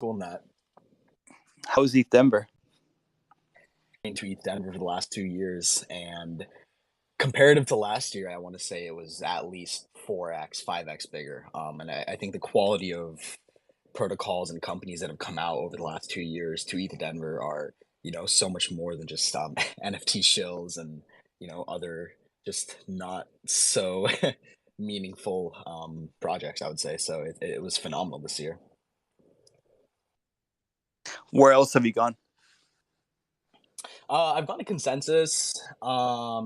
Cool in that. How's ETH Denver? To ETH Denver for the last 2 years, and comparative to last year, I want to say it was at least 4x, 5x bigger. And I think the quality of protocols and companies that have come out over the last 2 years to ETH Denver are, so much more than just NFT shills and, other just not so meaningful projects, I would say. So it was phenomenal this year. Where else have you gone? I've gone to Consensus. I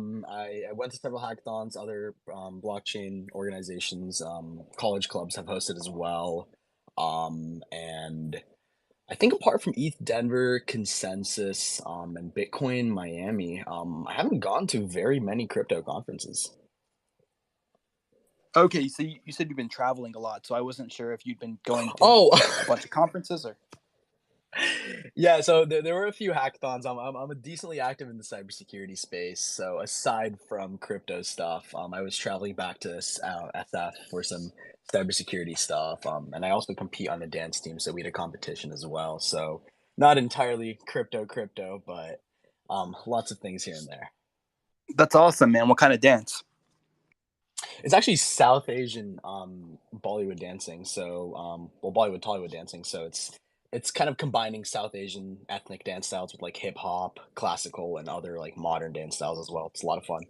went to several hackathons, other blockchain organizations, college clubs have hosted as well. And I think apart from ETH Denver, Consensus, and Bitcoin Miami, I haven't gone to very many crypto conferences. Okay, so you said you've been traveling a lot, so I wasn't sure if you'd been going to Oh, a bunch of conferences or. yeah. So there were a few hackathons. I'm a decently active in the cybersecurity space. So aside from crypto stuff, I was traveling back to SF for some cybersecurity stuff. And I also compete on the dance team, so we had a competition as well. So not entirely crypto, but lots of things here and there. That's awesome, man. What kind of dance? It's actually South Asian Bollywood dancing. So Bollywood Tollywood dancing. So it's kind of combining South Asian ethnic dance styles with like hip hop, classical, and other like modern dance styles as well. It's a lot of fun.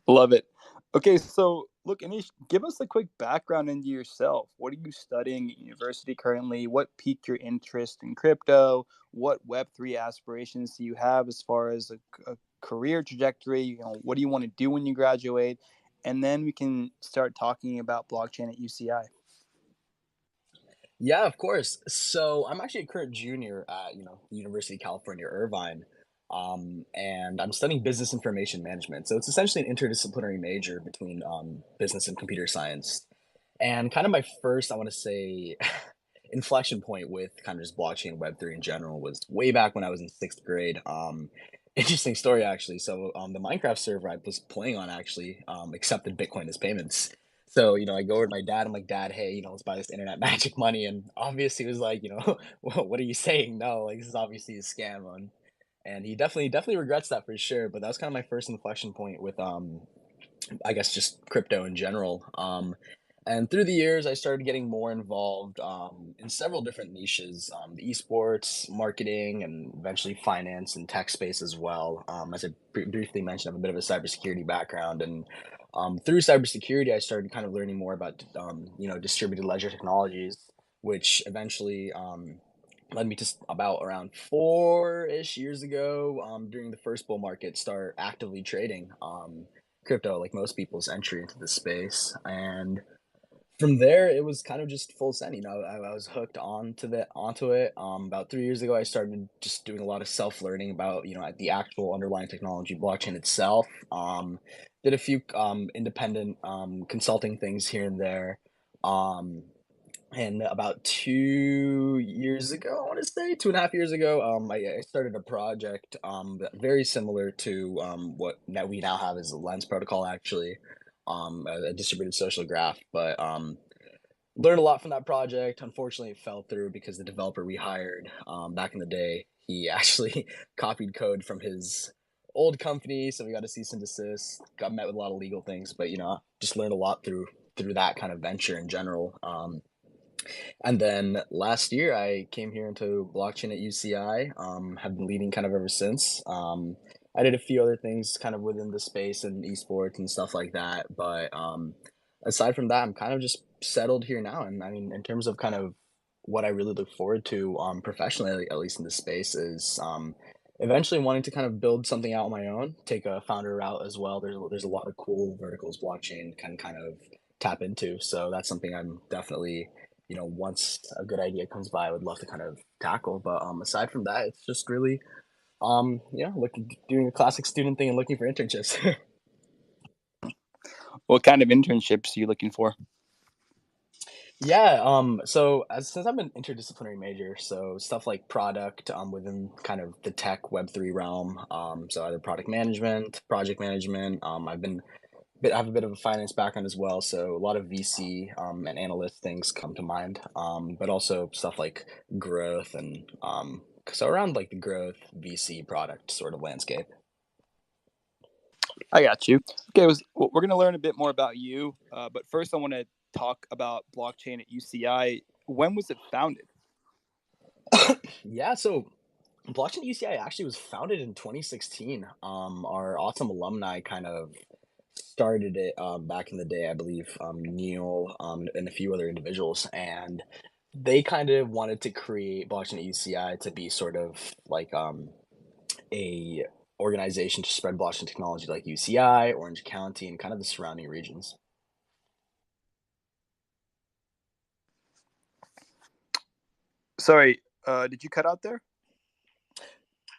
Love it. Okay, so look, Anish, give us a quick background into yourself. What are you studying at university currently? What piqued your interest in crypto? What Web3 aspirations do you have as far as a career trajectory? What do you want to do when you graduate? And then we can start talking about blockchain at UCI. Yeah, of course. So I'm actually a current junior at the University of California, Irvine, and I'm studying business information management. So it's essentially an interdisciplinary major between business and computer science. And kind of my first, I want to say, inflection point with kind of just blockchain Web3 in general was way back when I was in sixth grade. Interesting story actually. So the Minecraft server I was playing on actually accepted Bitcoin as payments. So, I go over to my dad. I'm like, Dad, hey, let's buy this internet magic money. And obviously, he was like, what are you saying? No, like, this is obviously a scam. And he definitely regrets that for sure. But that was kind of my first inflection point with, I guess, just crypto in general. And through the years, I started getting more involved in several different niches, the esports, marketing, and eventually finance and tech space as well. As I briefly mentioned, I have a bit of a cybersecurity background, and through cybersecurity, I started kind of learning more about distributed ledger technologies, which eventually led me to about around 4-ish years ago during the first bull market start actively trading crypto, like most people's entry into the space. And from there, it was kind of just full send. I was hooked onto it. About 3 years ago, I started just doing a lot of self learning about the actual underlying technology, blockchain itself. Did a few independent consulting things here and there. Um, and about 2 years ago, I want to say 2.5 years ago, I started a project very similar to what that we now have as a Lens protocol, actually, a distributed social graph. But learned a lot from that project. Unfortunately, it fell through because the developer we hired back in the day, he actually copied code from his old company, so we got a cease and desist. Got met with a lot of legal things, but just learned a lot through that kind of venture in general. And then last year, I came here into blockchain at UCI. Have been leading kind of ever since. I did a few other things kind of within the space and esports and stuff like that. But aside from that, I'm kind of just settled here now. And I mean, in terms of kind of what I really look forward to professionally, at least in this space, is eventually wanting to kind of build something out on my own, take a founder route as well. There's a lot of cool verticals blockchain can kind of tap into. So that's something I'm definitely once a good idea comes by, I would love to kind of tackle. But aside from that, it's just really, doing a classic student thing and looking for internships. What kind of internships are you looking for? Yeah, so since I'm an interdisciplinary major, so stuff like product within kind of the tech Web3 realm, so either product management, project management. I've been I have a bit of a finance background as well, so a lot of VC and analyst things come to mind, but also stuff like growth and so around like the growth VC product sort of landscape. I got you. Okay, we're going to learn a bit more about you, but first I want to talk about blockchain at UCI. When was it founded? Yeah, so Blockchain UCI actually was founded in 2016. Our awesome alumni kind of started it back in the day, I believe. Neil and a few other individuals, and they kind of wanted to create Blockchain at UCI to be sort of like a organization to spread blockchain technology, like UCI, Orange County, and kind of the surrounding regions. Sorry, did you cut out there?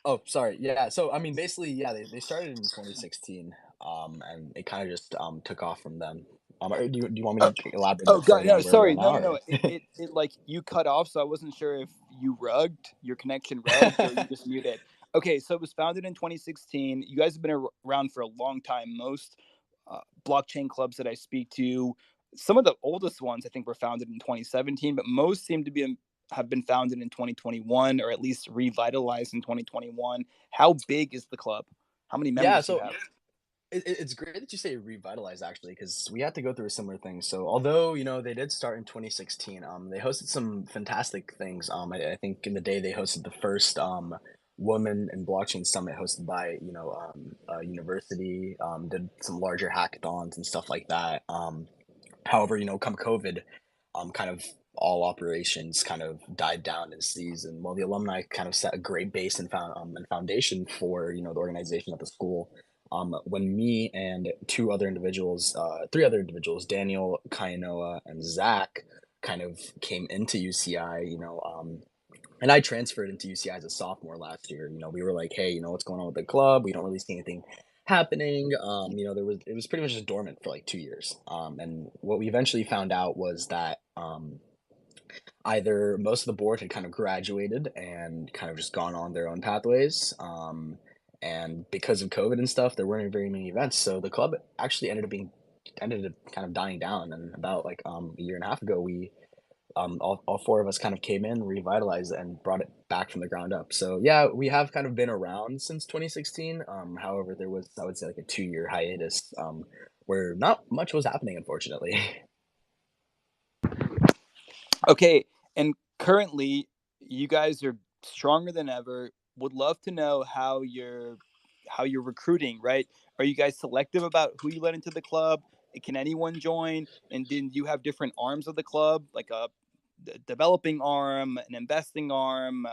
Oh, sorry. Yeah. So I mean, basically, yeah, they started in 2016, and it kind of just took off from them. Do you want me to elaborate a Oh bit God, further no, on where we are sorry, now, no. or? It like you cut off, so I wasn't sure if you rugged, your connection rugged, or you just muted. Okay, so it was founded in 2016. You guys have been around for a long time. Most blockchain clubs that I speak to, some of the oldest ones I think were founded in 2017, but most seem to be have been founded in 2021, or at least revitalized in 2021. How big is the club? How many Yeah. members do you So have? it's great that you say revitalize actually, because we had to go through a similar thing. So although they did start in 2016, they hosted some fantastic things. I think in the day they hosted the first woman in blockchain summit hosted by a university. Did some larger hackathons and stuff like that. However, come COVID, kind of all operations kind of died down in season. Well, the alumni kind of set a great base and foundation for the organization at the school. When me and three other individuals, Daniel, Kainoa, and Zach, kind of came into UCI, and I transferred into UCI as a sophomore last year. We were like, hey, what's going on with the club? We don't really see anything happening. It was pretty much just dormant for like 2 years. And what we eventually found out was that either most of the board had kind of graduated and kind of just gone on their own pathways. And because of COVID and stuff, there weren't very many events. So the club actually ended up kind of dying down. And about like a year and a half ago, we all four of us kind of came in, revitalized it, and brought it back from the ground up. So yeah, we have kind of been around since 2016. However, there was, I would say, like a 2 year hiatus where not much was happening, unfortunately. Okay, and currently you guys are stronger than ever. Would love to know how you're recruiting, right? Are you guys selective about who you let into the club? Can anyone join? And then you have different arms of the club, like a developing arm, an investing arm.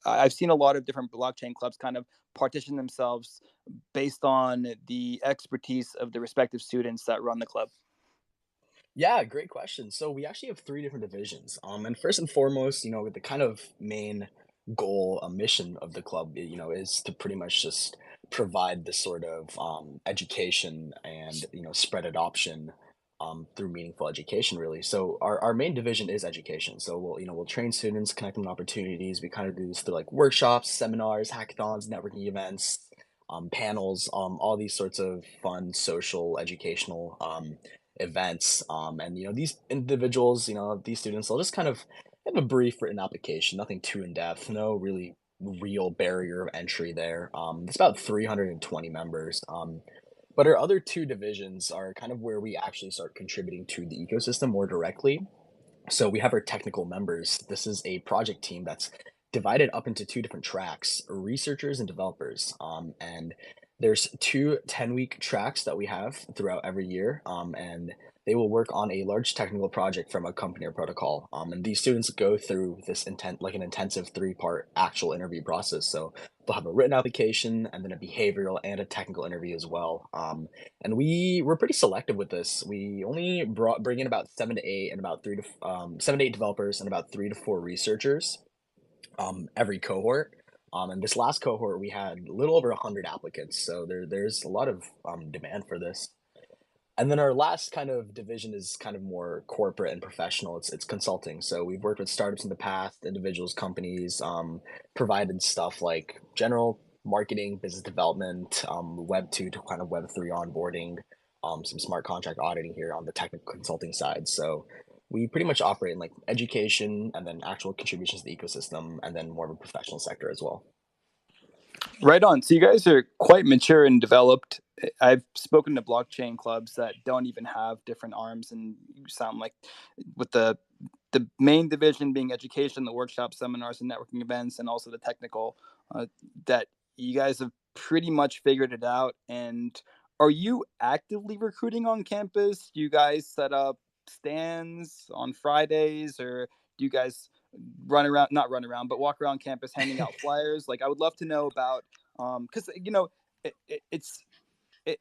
I've seen a lot of different blockchain clubs kind of partition themselves based on the expertise of the respective students that run the club. Yeah, great question. So we actually have three different divisions. And first and foremost, the kind of main goal, a mission of the club, is to pretty much just provide this sort of education and spread adoption through meaningful education, really. So our main division is education. So we'll train students, connect them to opportunities. We kind of do this through like workshops, seminars, hackathons, networking events, panels, all these sorts of fun social educational events. And these individuals, these students, they'll just kind of have a brief written application, nothing too in depth, no really real barrier of entry there. It's about 320 members. But our other two divisions are kind of where we actually start contributing to the ecosystem more directly. So we have our technical members. This is a project team that's divided up into two different tracks, researchers and developers. And there's two 10-week tracks that we have throughout every year. And they will work on a large technical project from a company or protocol. And these students go through like an intensive three-part actual interview process. So they'll have a written application and then a behavioral and a technical interview as well. And we're pretty selective with this. We only bring in about 7 to 8 and about 7 to 8 developers and about 3 to 4 researchers every cohort. And this last cohort, we had a little over 100 applicants, so there's a lot of demand for this. And then our last kind of division is kind of more corporate and professional. It's consulting. So we've worked with startups in the past, individuals, companies, provided stuff like general marketing, business development, Web 2 to kind of Web 3 onboarding, some smart contract auditing here on the technical consulting side. So we pretty much operate in like education and then actual contributions to the ecosystem and then more of a professional sector as well. Right on. So you guys are quite mature and developed. I've spoken to blockchain clubs that don't even have different arms, and you sound like with the main division being education, the workshops, seminars, and networking events, and also the technical, that you guys have pretty much figured it out. And are you actively recruiting on campus? Do you guys set up stands on Fridays, or do you guys not run around, but walk around campus handing out flyers? Like, I would love to know about, because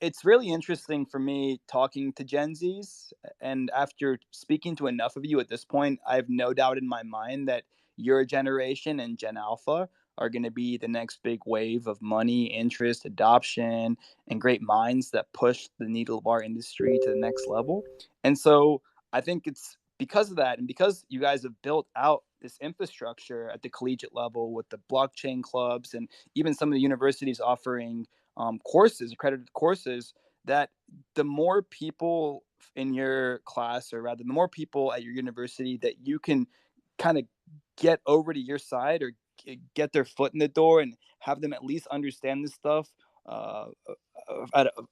it's really interesting for me talking to Gen Zs. And after speaking to enough of you at this point, I have no doubt in my mind that your generation and Gen Alpha are going to be the next big wave of money, interest, adoption, and great minds that push the needle of our industry to the next level. And so I think it's because of that, and because you guys have built out this infrastructure at the collegiate level with the blockchain clubs and even some of the universities offering courses, accredited courses, that the more people in your class, or rather, the more people at your university that you can kind of get over to your side, or get their foot in the door and have them at least understand this stuff uh,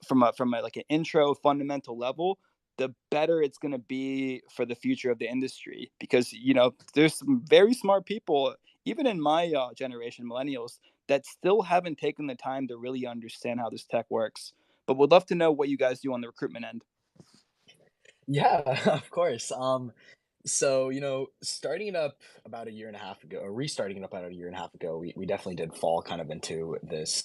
from a like an intro fundamental level, the better it's going to be for the future of the industry. Because there's some very smart people, even in my generation, millennials, that still haven't taken the time to really understand how this tech works. But would love to know what you guys do on the recruitment end. Yeah, of course. So, starting it up about a year and a half ago, or restarting it up about a year and a half ago, we definitely did fall kind of into this,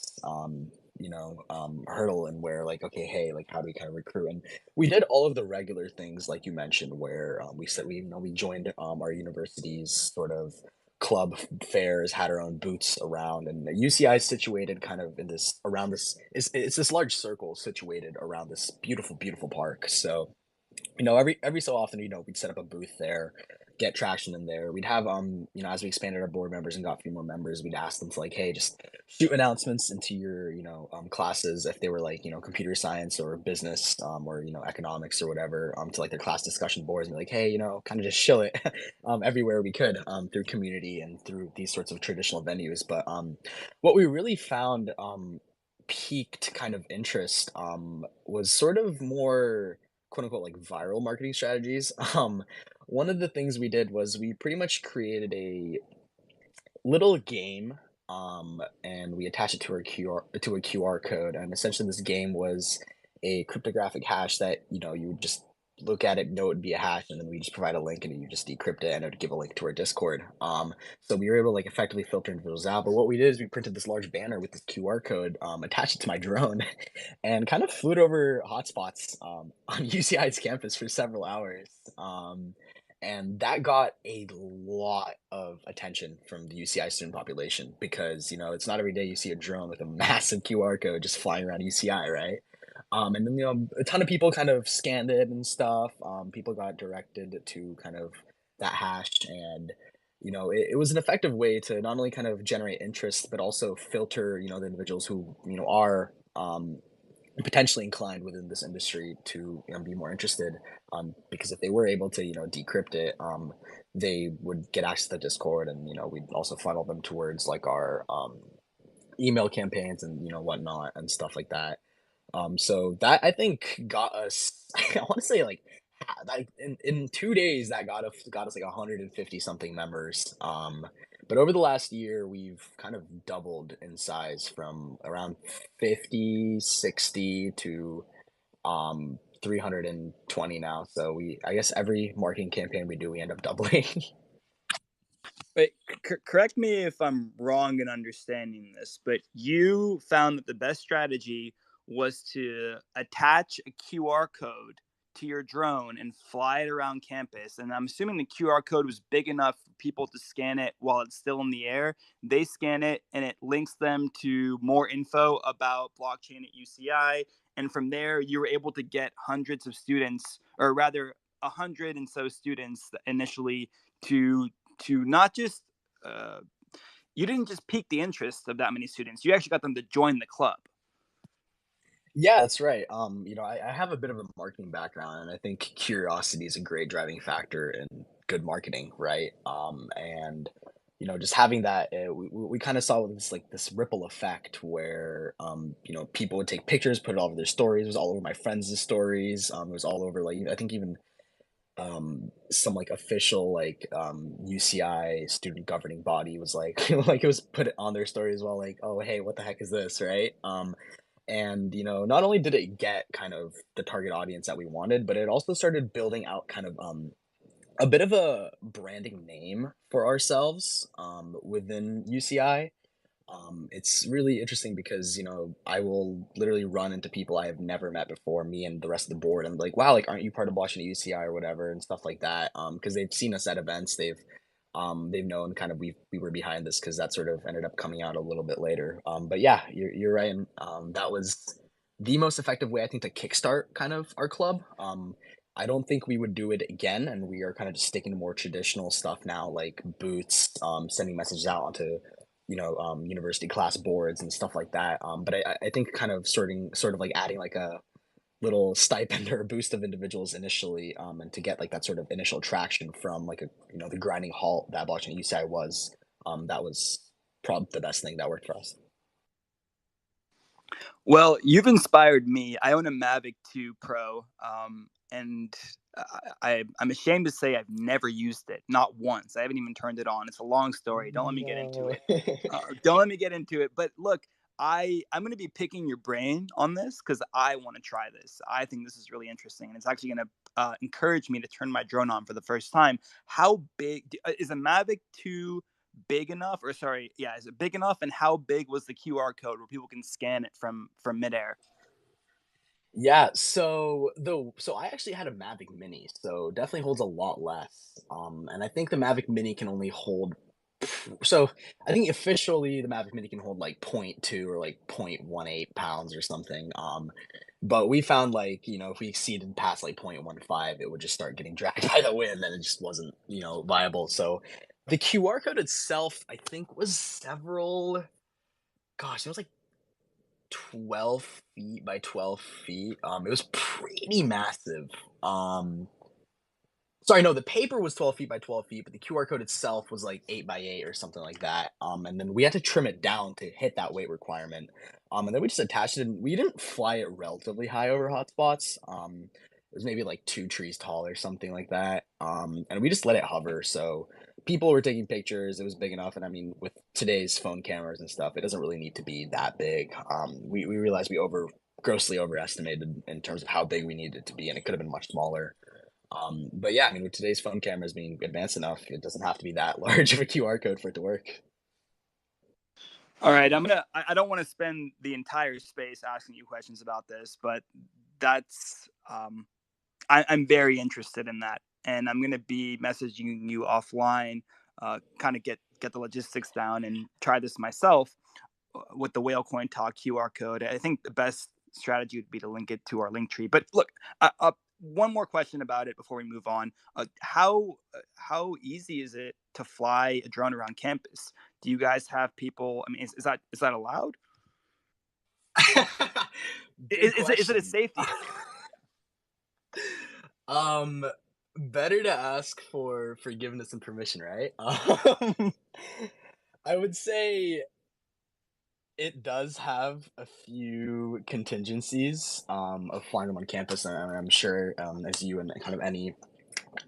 hurdle and where like, okay, hey, like, how do we kind of recruit? And we did all of the regular things, like you mentioned, where we said we joined our university's sort of club fairs, had our own booths around, and the UCI is situated kind of in this around this. It's this large circle situated around this beautiful, beautiful park. So every so often, we'd set up a booth there, get traction in there. We'd have as we expanded our board members and got a few more members, we'd ask them to like, hey, just shoot announcements into your, classes if they were like, computer science or business, or economics or whatever, to like their class discussion boards and be like, hey, kind of just shill it everywhere we could, through community and through these sorts of traditional venues. But what we really found peaked kind of interest was sort of more quote unquote like viral marketing strategies. One of the things we did was we pretty much created a little game, and we attached it to a QR code, and essentially this game was a cryptographic hash that you would just look at it, know it would be a hash, and then we just provide a link and you just decrypt it and it would give a link to our Discord. So we were able to like effectively filter individuals out. But what we did is we printed this large banner with this QR code, attached it to my drone, and kind of flew it over hotspots on UCI's campus for several hours. And that got a lot of attention from the UCI student population because it's not every day you see a drone with a massive QR code just flying around UCI, right? And then a ton of people kind of scanned it and stuff. People got directed to kind of that hash, and it was an effective way to not only kind of generate interest but also filter the individuals who are potentially inclined within this industry to be more interested, because if they were able to decrypt it, they would get access to the Discord, and we'd also funnel them towards like our email campaigns and whatnot and stuff like that. So that I think got us I want to say like in 2 days that got us like 150 something members. But over the last year, we've kind of doubled in size from around 50, 60 to 320 now. So I guess every marketing campaign we do, we end up doubling. But correct me if I'm wrong in understanding this, but you found that the best strategy was to attach a QR code to your drone and fly it around campus. And I'm assuming the QR code was big enough for people to scan it while it's still in the air. They scan it and it links them to more info about blockchain at UCI. And from there, you were able to get hundreds of students, or rather, 100 and so students initially, to not just uh, you didn't just pique the interest of that many students. You actually got them to join the club. Yeah, that's right. I have a bit of a marketing background, and I think curiosity is a great driving factor in good marketing, right? And just having that, we kind of saw this ripple effect where people would take pictures, put it all over their stories. It was all over my friends' stories. It was all over I think even some like official UCI student governing body was like like it was put it on their story as well, like, oh hey, what the heck is this, right? And not only did it get kind of the target audience that we wanted, but it also started building out kind of a bit of a branding name for ourselves within UCI. It's really interesting because I will literally run into people I have never met before, me and the rest of the board, and like, wow, like, aren't you part of Blockchain at UCI or whatever and stuff like that? Because they've seen us at events, they've known kind of we were behind this because that sort of ended up coming out a little bit later. But yeah, you're right, and that was the most effective way I think to kickstart kind of our club. I don't think we would do it again, and we are kind of just sticking to more traditional stuff now, like booths, sending messages out onto university class boards and stuff like that. But I think kind of sort of like adding like a little stipend or a boost of individuals initially, and to get like that sort of initial traction from like the grinding halt that blockchain UCI was, that was probably the best thing that worked for us. Well, you've inspired me. I own a Mavic 2 Pro, and I'm ashamed to say I've never used it, not once. I haven't even turned it on. It's a long story. Don't let me get into No. it. Don't let me get into it. But look, I'm going to be picking your brain on this because I want to try this. I think this is really interesting, and it's actually going to encourage me to turn my drone on for the first time. How big is a Mavic 2 big enough, or sorry, yeah, is it big enough, and how big was the QR code where people can scan it from midair? Yeah, so I actually had a Mavic Mini, so definitely holds a lot less. And I think the Mavic Mini can only hold so I think officially the Mavic Mini can hold like point 0.2 or like 0.18 pounds or something. But we found like, if we exceeded past like 0.15, it would just start getting dragged by the wind and it just wasn't, viable. So the QR code itself, I think was it was like 12 feet by 12 feet. It was pretty massive. Um, Sorry, no, the paper was 12 feet by 12 feet, but the QR code itself was like 8 by 8 or something like that. And then we had to trim it down to hit that weight requirement. And then we just attached it, and we didn't fly it relatively high over hotspots. It was maybe like 2 trees tall or something like that. And we just let it hover. So people were taking pictures. It was big enough. And I mean, with today's phone cameras and stuff, it doesn't really need to be that big. We realized we grossly overestimated in terms of how big we needed it to be, and it could have been much smaller. But yeah, I mean, with today's phone cameras being advanced enough, it doesn't have to be that large of a QR code for it to work. All right, I don't want to spend the entire space asking you questions about this, but that's I'm very interested in that, and I'm going to be messaging you offline, kind of get the logistics down and try this myself with the whale coin talk QR code. I think the best strategy would be to link it to our link tree. But look, one more question about it before we move on. How easy is it to fly a drone around campus? Do you guys have people? I mean, is that allowed? Good Is it a question. safety issue? Um, Better to ask for forgiveness and permission, right? I would say it does have a few contingencies of flying them on campus, and I'm sure, as you and kind of any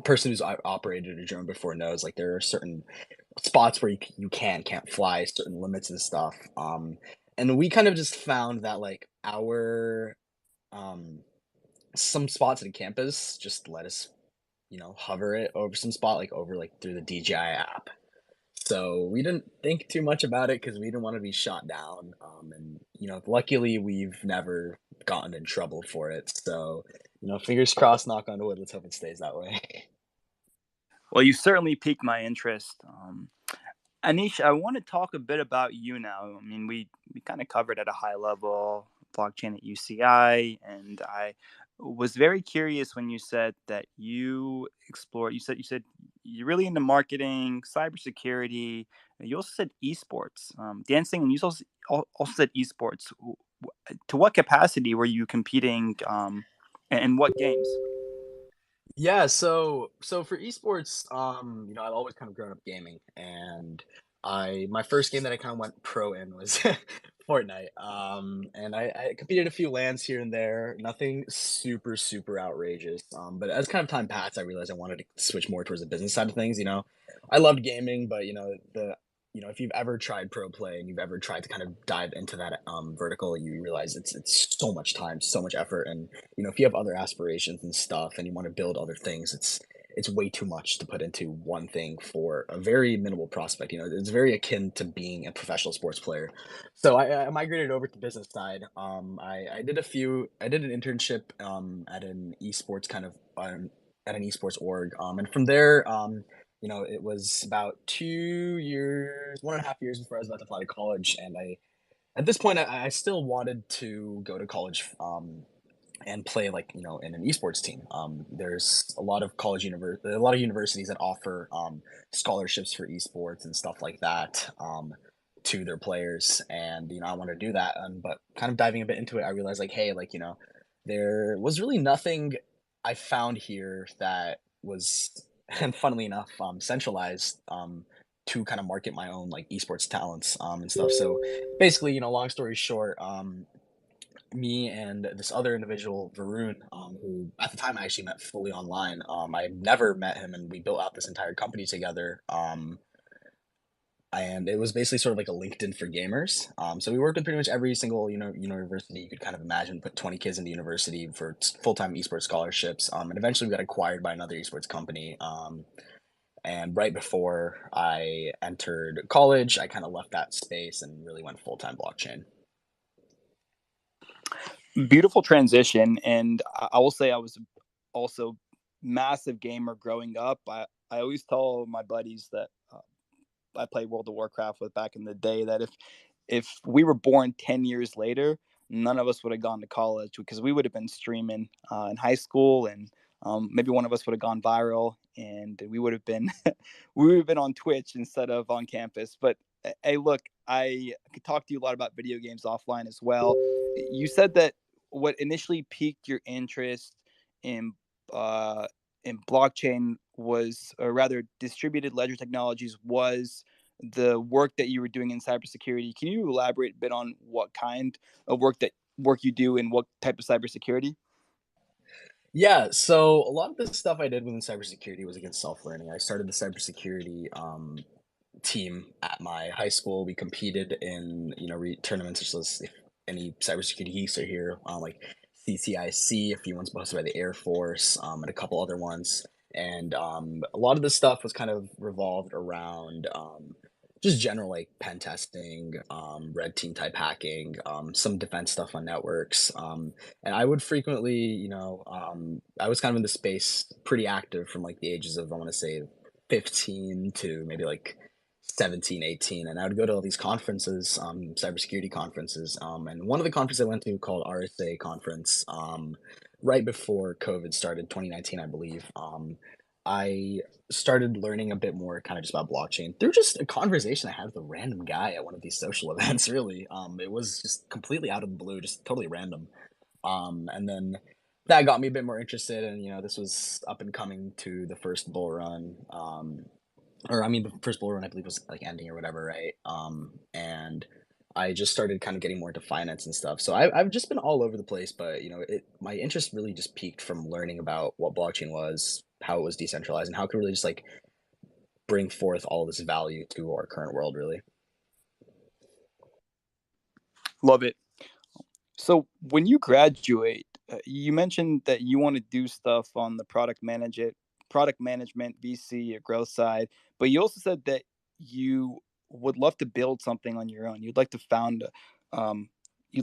person who's operated a drone before knows, like there are certain spots where you can't fly, certain limits and stuff. And we kind of just found that like our um some spots in campus just let us hover it over some spot, like over like through the DJI app. So we didn't think too much about it because we didn't want to be shot down. And luckily we've never gotten in trouble for it. So fingers crossed, knock on wood. Let's hope it stays that way. Well, you certainly piqued my interest. Anish, I want to talk a bit about you now. I mean, we kind of covered at a high level blockchain at UCI, and I was very curious when you said that you explore. You said you're really into marketing, cybersecurity. And you also said esports, dancing, and you also said esports. To what capacity were you competing, and what games? Yeah, so for esports, I've always kind of grown up gaming, and I my first game that I kind of went pro in was Fortnite. And I competed a few lands here and there, nothing super super outrageous. But as kind of time passed, I realized I wanted to switch more towards the business side of things. I loved gaming, but if you've ever tried pro play and you've ever tried to kind of dive into that vertical, you realize it's so much time, so much effort, and if you have other aspirations and stuff and you want to build other things, it's way too much to put into one thing for a very minimal prospect. It's very akin to being a professional sports player. So I migrated over to the business side. I did an internship at an esports kind of at an esports org. And from there, it was about 2 years, 1.5 years before I was about to apply to college. And at this point, I still wanted to go to college and play like in an esports team. There's a lot of universities that offer scholarships for esports and stuff like that to their players, and I want to do that. But kind of diving a bit into it, I realized like, hey, like there was really nothing I found here that was, and funnily enough, centralized. To kind of market my own like esports talents and stuff. So basically, long story short, me and this other individual, Varun, who at the time I actually met fully online. I never met him, and we built out this entire company together. And it was basically sort of like a LinkedIn for gamers. So we worked with pretty much every single university you could kind of imagine. Put 20 kids into university for full time esports scholarships. And eventually we got acquired by another esports company. And right before I entered college, I kind of left that space and really went full time blockchain. Beautiful transition, and I will say I was also massive gamer growing up. I always tell my buddies that I played World of Warcraft with back in the day that if we were born 10 years later, none of us would have gone to college because we would have been streaming in high school, and maybe one of us would have gone viral, and we would have been we would have been on Twitch instead of on campus. But hey, look, I could talk to you a lot about video games offline as well. You said that what initially piqued your interest in blockchain was, or rather, distributed ledger technologies was the work that you were doing in cybersecurity. Can you elaborate a bit on what kind of work you do and what type of cybersecurity? Yeah, so a lot of the stuff I did within cybersecurity was against self-learning. I started the cybersecurity team at my high school. We competed in tournaments such as, if any cybersecurity geeks are here, like CCIC, a few ones hosted by the Air Force, and a couple other ones. And a lot of this stuff was kind of revolved around just general like pen testing, red team type hacking, some defense stuff on networks. And I would frequently, I was kind of in the space pretty active from like the ages of, I want to say, 15 to maybe like 17, 18. And I would go to all these conferences, cybersecurity conferences. And one of the conferences I went to called RSA conference, right before COVID started, 2019, I believe. I started learning a bit more kind of just about blockchain through just a conversation I had with a random guy at one of these social events, really. It was just completely out of the blue, just totally random. And then that got me a bit more interested, and this was up and coming to the first bull run. Or I mean, the first bull run I believe was like ending or whatever, right? And I just started kind of getting more into finance and stuff. So I've just been all over the place, but my interest really just peaked from learning about what blockchain was, how it was decentralized, and how it could really just like bring forth all this value to our current world, really. Love it. So when you graduate, you mentioned that you want to do stuff on the product management, VC, or growth side, but you also said that you would love to build something on your own. Um, you'd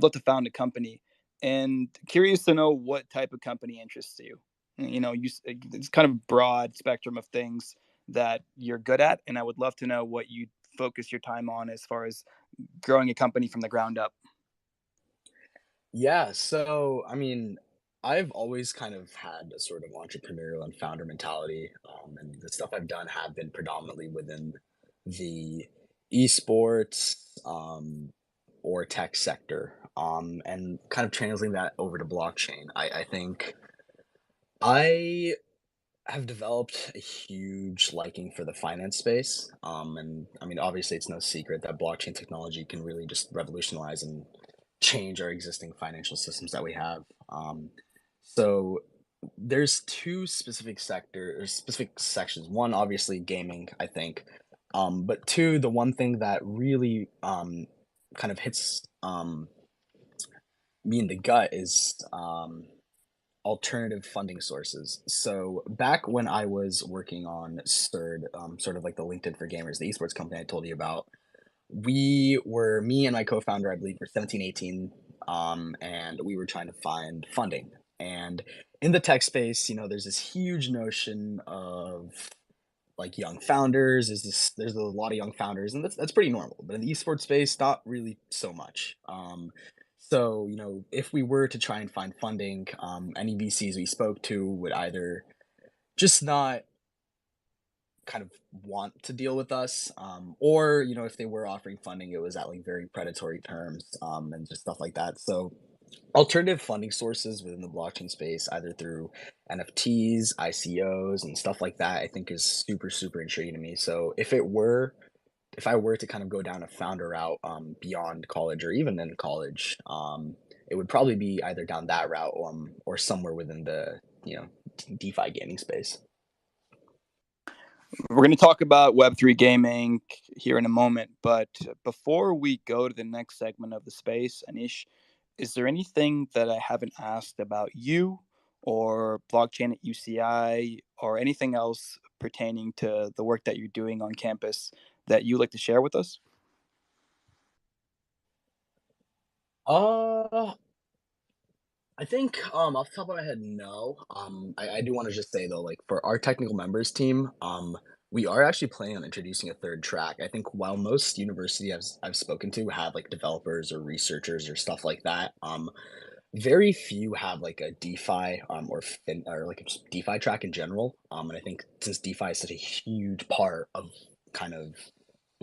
love to found a company, and curious to know what type of company interests you. It's kind of a broad spectrum of things that you're good at, and I would love to know what you focus your time on as far as growing a company from the ground up. Yeah, so I mean, I've always kind of had a sort of entrepreneurial and founder mentality, and the stuff I've done have been predominantly within the esports or tech sector, and kind of translating that over to blockchain. I think I have developed a huge liking for the finance space, and I mean, obviously, it's no secret that blockchain technology can really just revolutionize and change our existing financial systems that we have. So there's two specific sector or specific sections. One, obviously, gaming, I think, but two, the one thing that really kind of hits me in the gut is alternative funding sources. So back when I was working on Stirred, sort of like the LinkedIn for gamers, the esports company I told you about, me and my co-founder, I believe, were 17, 18, and we were trying to find funding. And in the tech space, there's this huge notion of like young founders. There's a lot of young founders, and that's pretty normal. But in the esports space, not really so much. So if we were to try and find funding, any VCs we spoke to would either just not kind of want to deal with us, or if they were offering funding, it was at like very predatory terms, and just stuff like that. So alternative funding sources within the blockchain space, either through NFTs, ICOs, and stuff like that, I think is super, super intriguing to me. So if I were to kind of go down a founder route, beyond college or even in college, it would probably be either down that route, or somewhere within the DeFi gaming space. We're going to talk about Web3 gaming here in a moment, but before we go to the next segment of the space, Anish, is there anything that I haven't asked about you or blockchain at UCI or anything else pertaining to the work that you're doing on campus that you'd like to share with us? Uh, I think off the top of my head, no. I do want to just say though, like for our technical members team, we are actually planning on introducing a third track. I think while most university I've spoken to have like developers or researchers or stuff like that, very few have like a DeFi, or like a just DeFi track in general. And I think since DeFi is such a huge part of kind of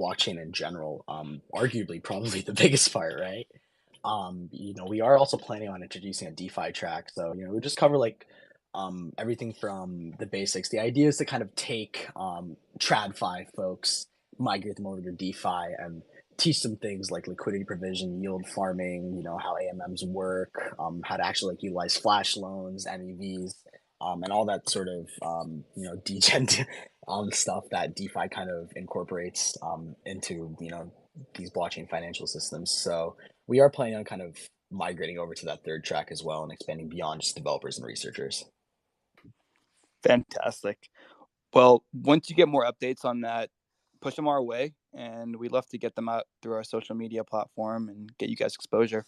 blockchain in general, arguably probably the biggest part, right? We are also planning on introducing a DeFi track. So, we just cover like everything from the basics. The idea is to kind of take TradFi folks, migrate them over to DeFi and teach them things like liquidity provision, yield farming, how AMMs work, how to actually like utilize flash loans, MEVs, and all that sort of degen stuff that DeFi kind of incorporates into these blockchain financial systems. So we are planning on kind of migrating over to that third track as well and expanding beyond just developers and researchers. Fantastic. Well, once you get more updates on that, push them our way, and we'd love to get them out through our social media platform and get you guys exposure.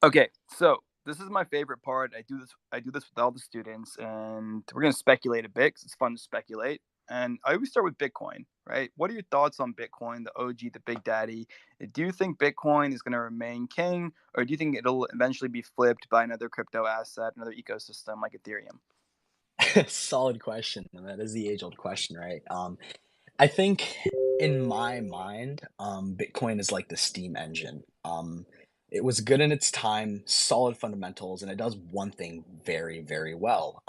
Okay, so this is my favorite part. I do this with all the students, and we're gonna speculate a bit because it's fun to speculate. And I always start with Bitcoin, right? What are your thoughts on Bitcoin, the OG, the Big Daddy? Do you think Bitcoin is going to remain king, or do you think it'll eventually be flipped by another crypto asset, another ecosystem like Ethereum? Solid question. And that is the age old question, right? I think in my mind, Bitcoin is like the steam engine. It was good in its time, solid fundamentals, and it does one thing very, very well,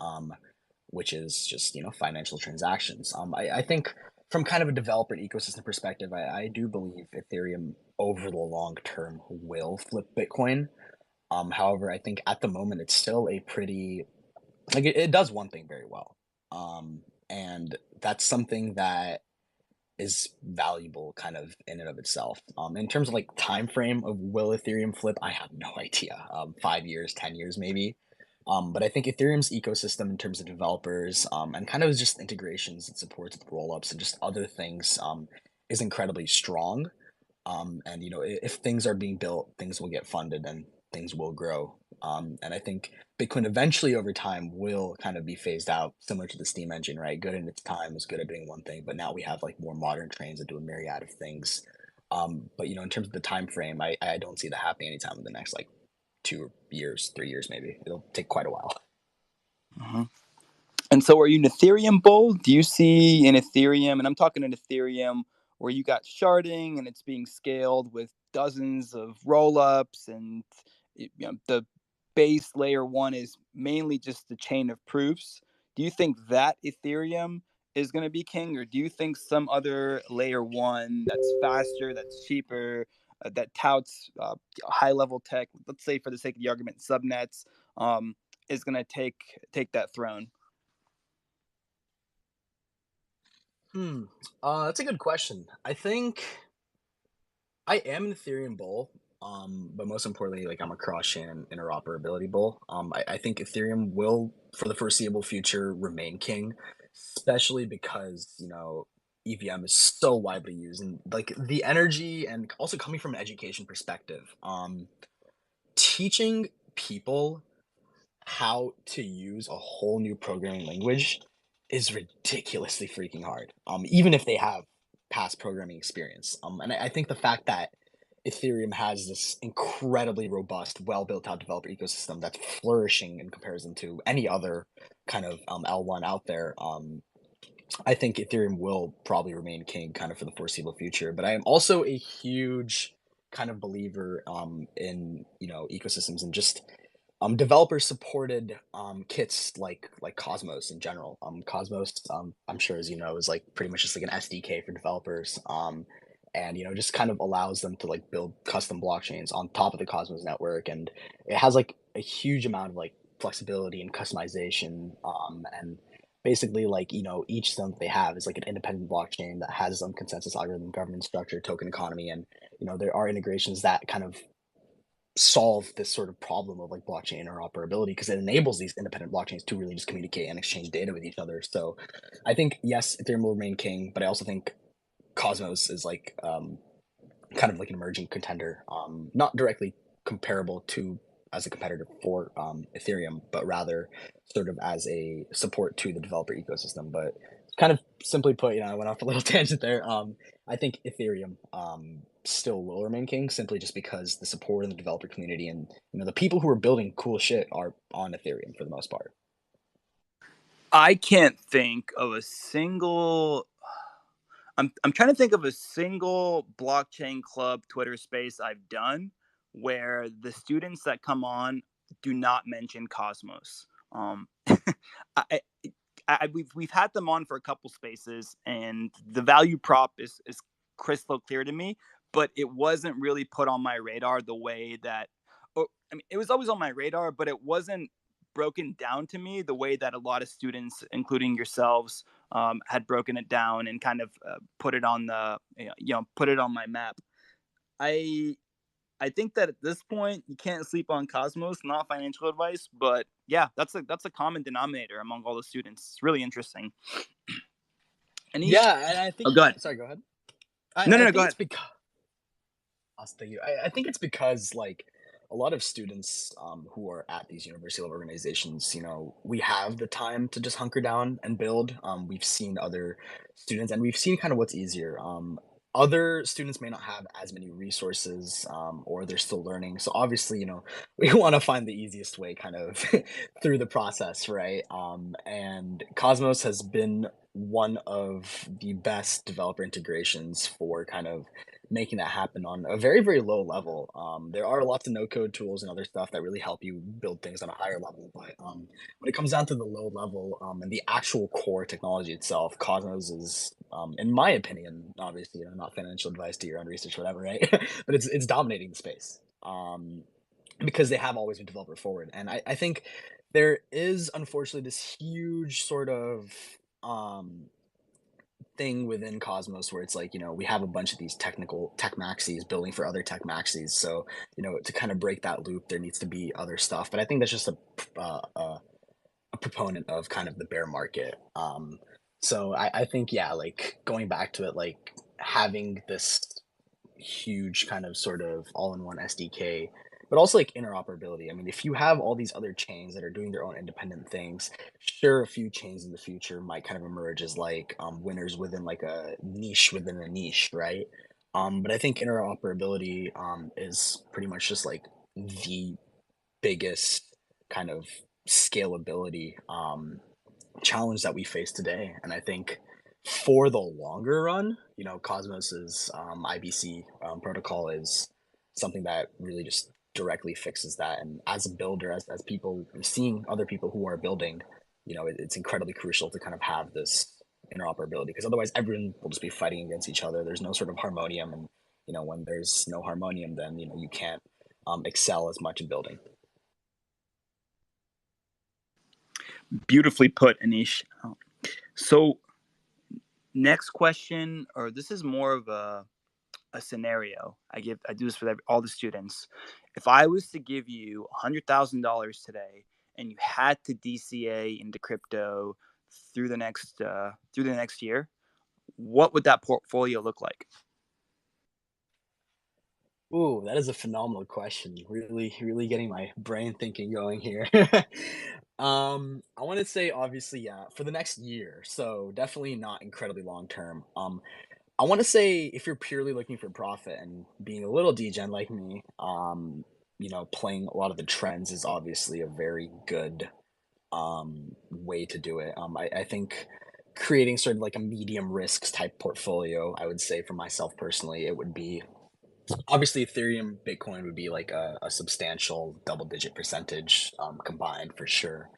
which is just financial transactions. I think from kind of a developer and ecosystem perspective, I do believe Ethereum over the long term will flip Bitcoin. However, I think at the moment it's still a pretty like it does one thing very well, and that's something that is valuable kind of in and of itself. In terms of like time frame of will Ethereum flip, I have no idea. 5 years, 10 years, maybe. But I think Ethereum's ecosystem in terms of developers, and kind of just integrations and supports with rollups and just other things, is incredibly strong. And if things are being built, things will get funded and things will grow. And I think Bitcoin eventually over time will kind of be phased out, similar to the steam engine, right? Good in its time, was good at doing one thing, but now we have like more modern trains that do a myriad of things. But in terms of the time frame, I don't see that happening anytime in the next like 2 years, 3 years, maybe. It'll take quite a while. Mhm. And so, are you an Ethereum bull? Do you see an Ethereum, and I'm talking an Ethereum where you got sharding and it's being scaled with dozens of rollups, and the base layer one is mainly just the chain of proofs. Do you think that Ethereum is going to be king, or do you think some other layer one that's faster, that's cheaper, that touts high level tech, let's say for the sake of the argument, subnets, is going to take that throne? Hmm. That's a good question. I think I am an Ethereum bull, but most importantly, like I'm a cross-chain interoperability bull. I think Ethereum will, for the foreseeable future, remain king, especially because EVM is so widely used and like the energy, and also coming from an education perspective, teaching people how to use a whole new programming language is ridiculously freaking hard. Even if they have past programming experience. And I think the fact that Ethereum has this incredibly robust, well built out developer ecosystem that's flourishing in comparison to any other kind of L1 out there. I think Ethereum will probably remain king kind of for the foreseeable future. But I am also a huge kind of believer in ecosystems and just developer supported kits like Cosmos in general. Cosmos, I'm sure as you know, is like pretty much just like an SDK for developers. And just kind of allows them to like build custom blockchains on top of the Cosmos network, and it has like a huge amount of like flexibility and customization. And basically like each zone that they have is like an independent blockchain that has its own consensus algorithm, governance structure, token economy, and there are integrations that kind of solve this sort of problem of like blockchain interoperability because it enables these independent blockchains to really just communicate and exchange data with each other. So I think yes, Ethereum will remain king, but I also think Cosmos is like kind of like an emerging contender, not directly comparable to as a competitor for Ethereum, but rather sort of as a support to the developer ecosystem. But kind of simply put, I went off a little tangent there. I think Ethereum still will remain king simply just because the support in the developer community and the people who are building cool shit are on Ethereum for the most part. I can't think of a single. I'm trying to think of a single blockchain club Twitter space I've done where the students that come on do not mention Cosmos. I, we've had them on for a couple spaces, and the value prop is crystal clear to me, but it wasn't really put on my radar the way that. Or, I mean, it was always on my radar, but it wasn't broken down to me the way that a lot of students, including yourselves, had broken it down and kind of put it on the put it on my map. I I think that at this point you can't sleep on Cosmos. Not financial advice, but yeah, that's a common denominator among all the students. It's really interesting. Anish, Yeah, and I think. oh, go ahead. Sorry, go ahead. No, no, I no, go think ahead. it's because I think it's because like a lot of students who are at these university level organizations, we have the time to just hunker down and build. We've seen other students, and we've seen kind of what's easier. Other students may not have as many resources, or they're still learning. So obviously, we want to find the easiest way, kind of through the process, right? And Cosmos has been one of the best developer integrations for kind of making that happen on a very, very low level. There are lots of no code tools and other stuff that really help you build things on a higher level. But when it comes down to the low level and the actual core technology itself, Cosmos is, in my opinion, obviously, not financial advice, do your own research, whatever, right? But it's dominating the space because they have always been developer forward. And I think there is unfortunately this huge sort of thing within Cosmos where it's like, we have a bunch of these technical tech maxis building for other tech maxis. So, to kind of break that loop, there needs to be other stuff. But I think that's just a proponent of kind of the bear market. So I think, yeah, like going back to it, like having this huge kind of sort of all-in-one SDK, but also like interoperability. I mean, if you have all these other chains that are doing their own independent things, sure, a few chains in the future might kind of emerge as like winners within like a niche within a niche, right? But I think interoperability is pretty much just like the biggest kind of scalability challenge that we face today. And I think for the longer run, Cosmos's IBC protocol is something that really just directly fixes that. And as a builder, as people seeing other people who are building, it's incredibly crucial to kind of have this interoperability because otherwise everyone will just be fighting against each other. There's no sort of harmonium, and when there's no harmonium, then you can't excel as much in building. Beautifully put, Anish. So next question, or this is more of a scenario. I do this for all the students. If I was to give you $100,000 today, and you had to DCA into crypto through the next year, what would that portfolio look like? Ooh, that is a phenomenal question. Really, really getting my brain thinking going here. I want to say obviously, yeah, for the next year. So definitely not incredibly long term. I want to say if you're purely looking for profit and being a little degen like me, playing a lot of the trends is obviously a very good way to do it. I think creating sort of like a medium risks type portfolio, I would say for myself personally, it would be obviously Ethereum, Bitcoin would be like a substantial double digit percentage combined for sure.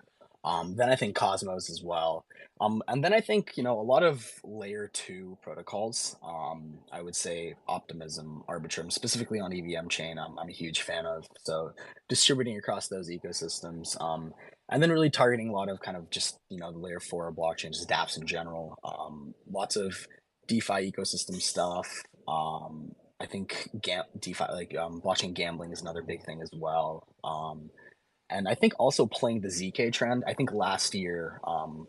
Then I think Cosmos as well. And then I think, a lot of layer two protocols. I would say Optimism, Arbitrum, specifically on EVM chain, I'm a huge fan of. So distributing across those ecosystems. And then really targeting a lot of kind of just, the layer four blockchains, just dApps in general. Lots of DeFi ecosystem stuff. I think DeFi, like blockchain gambling, is another big thing as well. And I think also playing the ZK trend. I think last year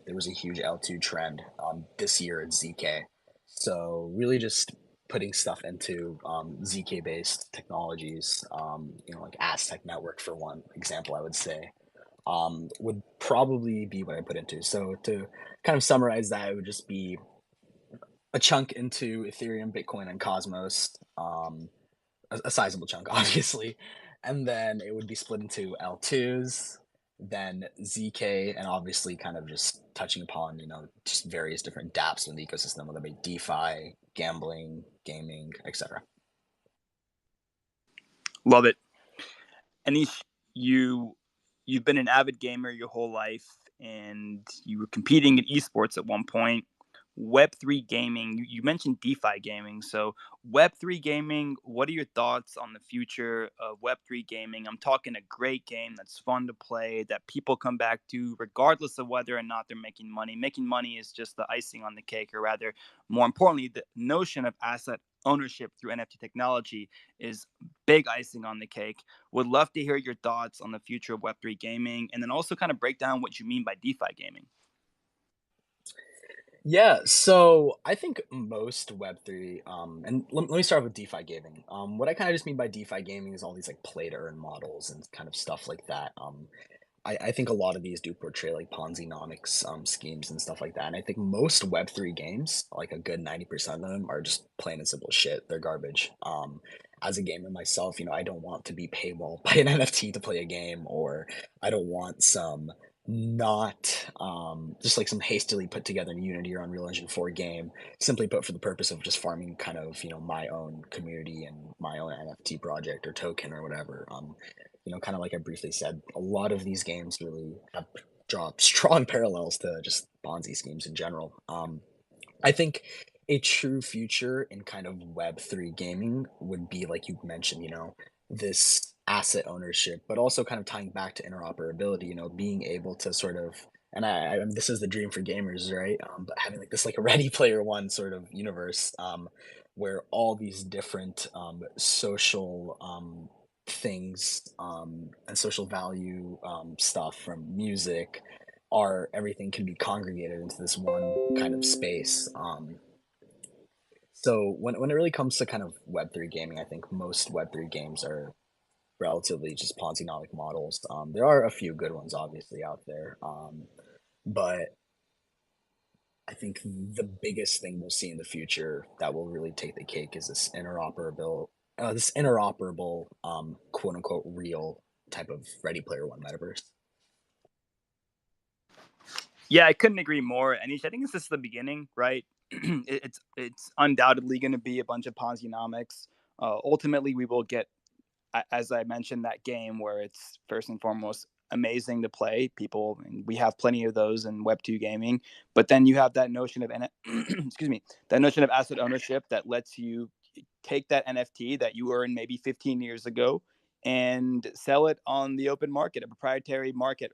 there was a huge L2 trend. This year it's ZK. So really just putting stuff into ZK based technologies, like Aztec network for one example, I would say, would probably be what I put into. So to kind of summarize that, it would just be a chunk into Ethereum, Bitcoin, and Cosmos, a sizable chunk, obviously, and then it would be split into L2s, then ZK, and obviously kind of just touching upon, just various different dApps in the ecosystem, whether it be DeFi, gambling, gaming, etc. Love it. Anish, you've been an avid gamer your whole life, and you were competing in esports at one point. Web3 gaming, you mentioned DeFi gaming. So, Web3 gaming, what are your thoughts on the future of Web3 gaming? I'm talking a great game that's fun to play, that people come back to, regardless of whether or not they're making money. Making money is just the icing on the cake, or rather, more importantly, the notion of asset ownership through NFT technology is big icing on the cake. Would love to hear your thoughts on the future of Web3 gaming, and then also kind of break down what you mean by DeFi gaming. Yeah, so I think most Web3, and let me start with DeFi gaming. What I kind of just mean by DeFi gaming is all these like play to earn models and kind of stuff like that. I think a lot of these do portray like Ponzinomics schemes and stuff like that. And I think most Web3 games, like a good 90% of them, are just plain and simple shit. They're garbage. As a gamer myself, I don't want to be paywall by an NFT to play a game, or I don't want some not just like some hastily put together in Unity or Unreal Engine 4 game, simply put for the purpose of just farming kind of, my own community and my own NFT project or token or whatever. Kind of like I briefly said, a lot of these games really have draw strong parallels to just Ponzi schemes in general. I think a true future in kind of Web3 gaming would be, like you mentioned, this asset ownership, but also kind of tying back to interoperability, being able to sort of, and this is the dream for gamers, right? But having like this, like a Ready Player One sort of universe, where all these different social things and social value stuff from music are everything can be congregated into this one kind of space. So when it really comes to kind of Web3 gaming, I think most Web3 games are relatively just Ponzi-nomic models. There are a few good ones obviously out there, but I think the biggest thing we'll see in the future that will really take the cake is this interoperable, quote unquote real type of Ready Player One metaverse. Yeah, I couldn't agree more. Anish, I think it's just the beginning, right? It's undoubtedly going to be a bunch of Ponzinomics. Ultimately, we will get, as I mentioned, that game where it's first and foremost amazing to play. People, and we have plenty of those in Web2 gaming. But then you have that notion of excuse me, that notion of asset ownership that lets you take that NFT that you earned maybe 15 years ago and sell it on the open market, a proprietary market,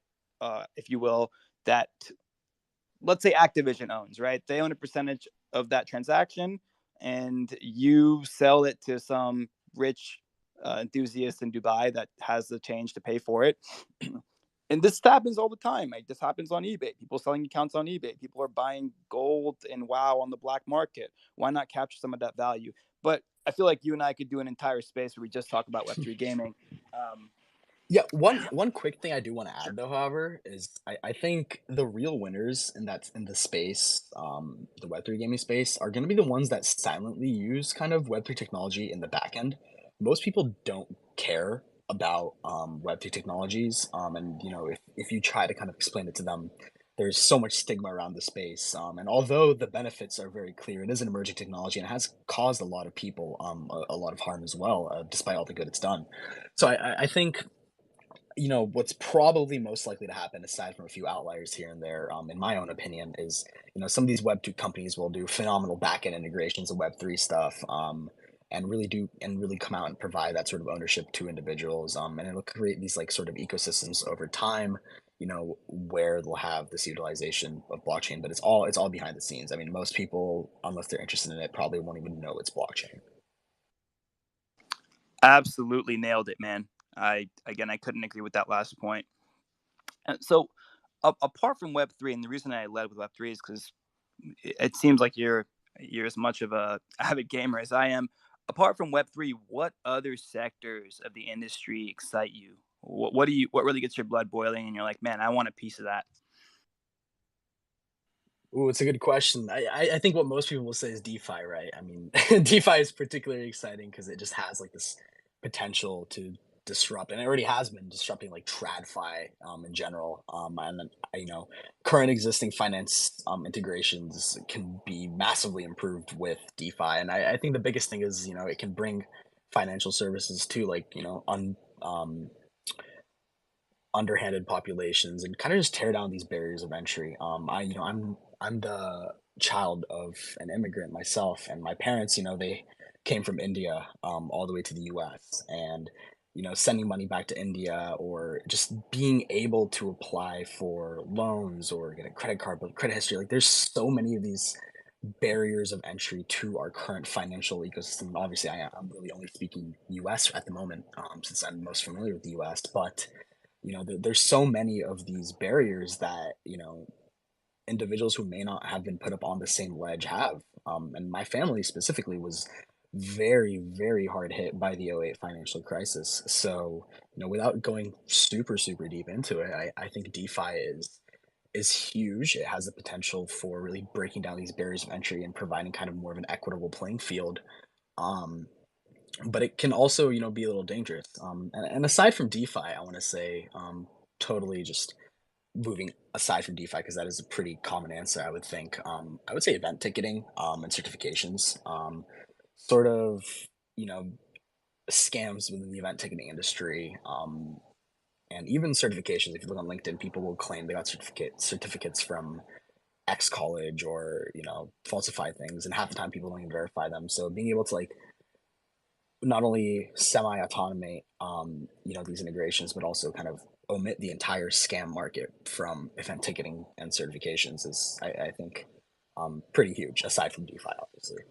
if you will, that, let's say, Activision owns, right? They own a percentage of that transaction, and you sell it to some rich enthusiast in Dubai that has the change to pay for it. And this happens all the time. Like, this happens on eBay. People selling accounts on eBay. People are buying gold and WoW on the black market. Why not capture some of that value? But I feel like you and I could do an entire space where we just talk about Web3 gaming. Um, Yeah, one quick thing I do want to add though, however, is I think the real winners in the space, the Web3 gaming space, are going to be the ones that silently use kind of Web3 technology in the back end. Most people don't care about Web3 technologies, and if you try to kind of explain it to them, there's so much stigma around the space. And although the benefits are very clear, it is an emerging technology and has caused a lot of people a lot of harm as well, despite all the good it's done. So I think what's probably most likely to happen, aside from a few outliers here and there, in my own opinion, is some of these Web2 companies will do phenomenal backend integrations of Web3 stuff, and really come out and provide that sort of ownership to individuals, and it'll create these like sort of ecosystems over time, where they'll have this utilization of blockchain, but it's all behind the scenes. I mean, most people, unless they're interested in it, probably won't even know it's blockchain. Absolutely nailed it, man. I couldn't agree with that last point. And so, apart from Web3, and the reason I led with Web3 is because it seems like you're as much of a avid gamer as I am. Apart from Web3, what other sectors of the industry excite you? What really gets your blood boiling, and you're like, man, I want a piece of that? Ooh, it's a good question. I think what most people will say is DeFi, right? I mean, DeFi is particularly exciting because it just has like this potential to disrupt, and it already has been disrupting like TradFi in general. And then, current existing finance integrations can be massively improved with DeFi, and I think the biggest thing is it can bring financial services to like underhanded populations and kind of just tear down these barriers of entry. I'm the child of an immigrant myself, and my parents, they came from India all the way to the U.S. and sending money back to India or just being able to apply for loans or get a credit card, but credit history, like there's so many of these barriers of entry to our current financial ecosystem. Obviously, I'm really only speaking U.S. at the moment, since I'm most familiar with the U.S. But there's so many of these barriers that individuals who may not have been put up on the same ledge have. And my family specifically was very, very hard hit by the '08 financial crisis. So without going super, super deep into it, I think DeFi is huge. It has the potential for really breaking down these barriers of entry and providing kind of more of an equitable playing field. Um, but it can also, be a little dangerous. And aside from DeFi, I want to say, totally just moving aside from DeFi, because that is a pretty common answer, I would think. I would say event ticketing, and certifications, sort of, you know, scams within the event ticketing industry, and even certifications. If you look on LinkedIn, people will claim they got certificates from X college or, falsify things, and half the time people don't even verify them. So being able to like not only semi-automate, these integrations, but also kind of omit the entire scam market from event ticketing and certifications is, I think, pretty huge. Aside from DeFi, obviously.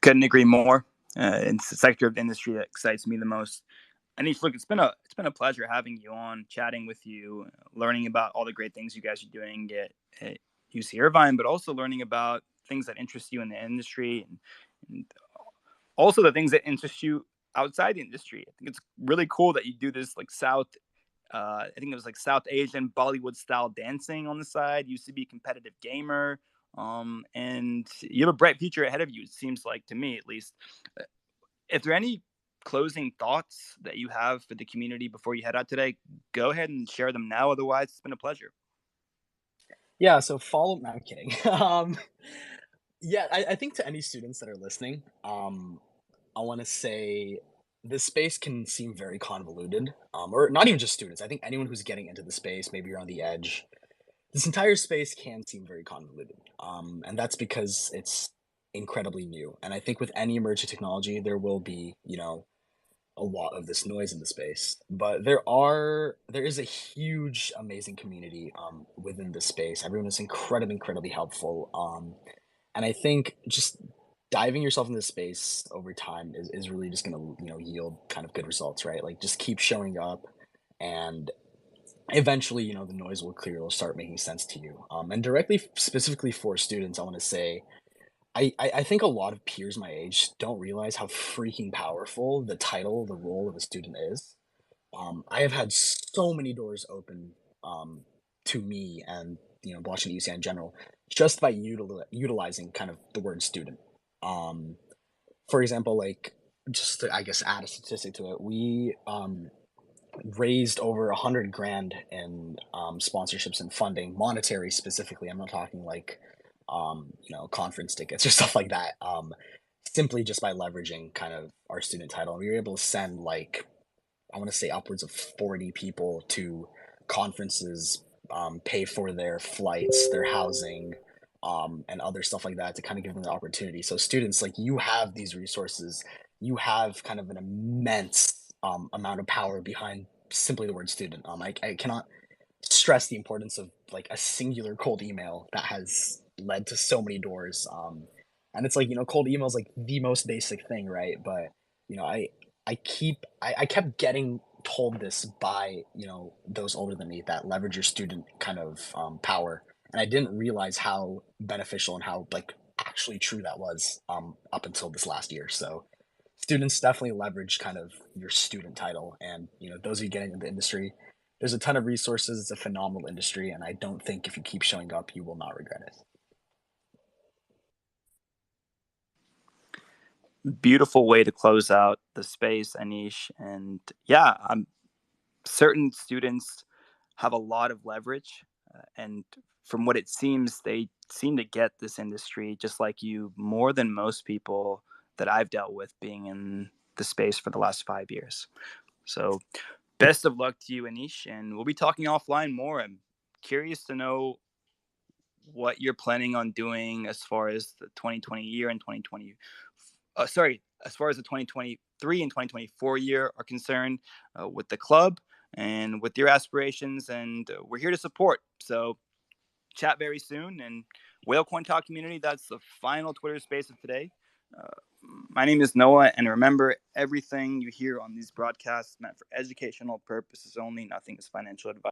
Couldn't agree more. It's the sector of the industry that excites me the most. Anish, look, it's been a pleasure having you on, chatting with you, learning about all the great things you guys are doing at UC Irvine, but also learning about things that interest you in the industry, and also the things that interest you outside the industry. I think it's really cool that you do this like I think it was like South Asian Bollywood style dancing on the side. You used to be a competitive gamer, and you have a bright future ahead of you. It seems like, to me at least. If there are any closing thoughts that you have for the community before you head out today, go ahead and share them now. Otherwise, it's been a pleasure. Yeah, so follow no, I'm kidding. Yeah, I think to any students that are listening, I wanna say this space can seem very convoluted, or not even just students. I think anyone who's getting into the space, maybe you're on the edge, this entire space can seem very convoluted, and that's because it's incredibly new, and I think with any emerging technology, there will be, a lot of this noise in the space. But there is a huge, amazing community within the space. Everyone is incredibly helpful. And I think just diving yourself into the space over time is really just gonna, yield kind of good results, right? Like just keep showing up and eventually, the noise will clear, it'll start making sense to you. And directly specifically for students, I want to say I think a lot of peers my age don't realize how freaking powerful the title, the role of a student is. I have had so many doors open to me and blockchain UCI in general, just by utilizing kind of the word student. Um, for example, like just to, I guess add a statistic to it, we raised over 100 grand in sponsorships and funding, monetary specifically. I'm not talking like conference tickets or stuff like that. Simply just by leveraging kind of our student title, and we were able to send like I want to say upwards of 40 people to conferences, pay for their flights, their housing, and other stuff like that to kind of give them the opportunity. So students, like you have these resources, you have kind of an immense amount of power behind simply the word student. I cannot stress the importance of like a singular cold email that has led to so many doors. And it's like, cold email is like the most basic thing, right? But, you know, I, I kept getting told this by, those older than me that leverage your student kind of power. And I didn't realize how beneficial and how like actually true that was up until this last year. So students definitely leverage kind of your student title. And, those of you getting into the industry, there's a ton of resources. It's a phenomenal industry, and I don't think if you keep showing up, you will not regret it. Beautiful way to close out the space, Anish. And yeah, I'm certain students have a lot of leverage. And from what it seems, they seem to get this industry just like you more than most people that I've dealt with being in the space for the last 5 years. So, best of luck to you, Anish. And we'll be talking offline more. I'm curious to know what you're planning on doing as far as the 2020 year and 2020 as far as the 2023 and 2024 year are concerned, with the club and with your aspirations, and we're here to support. So chat very soon. And Whale Coin Talk community, that's the final Twitter space of today. uh, my name is Noah, and remember, everything you hear on these broadcasts meant for educational purposes only. Nothing is financial advice.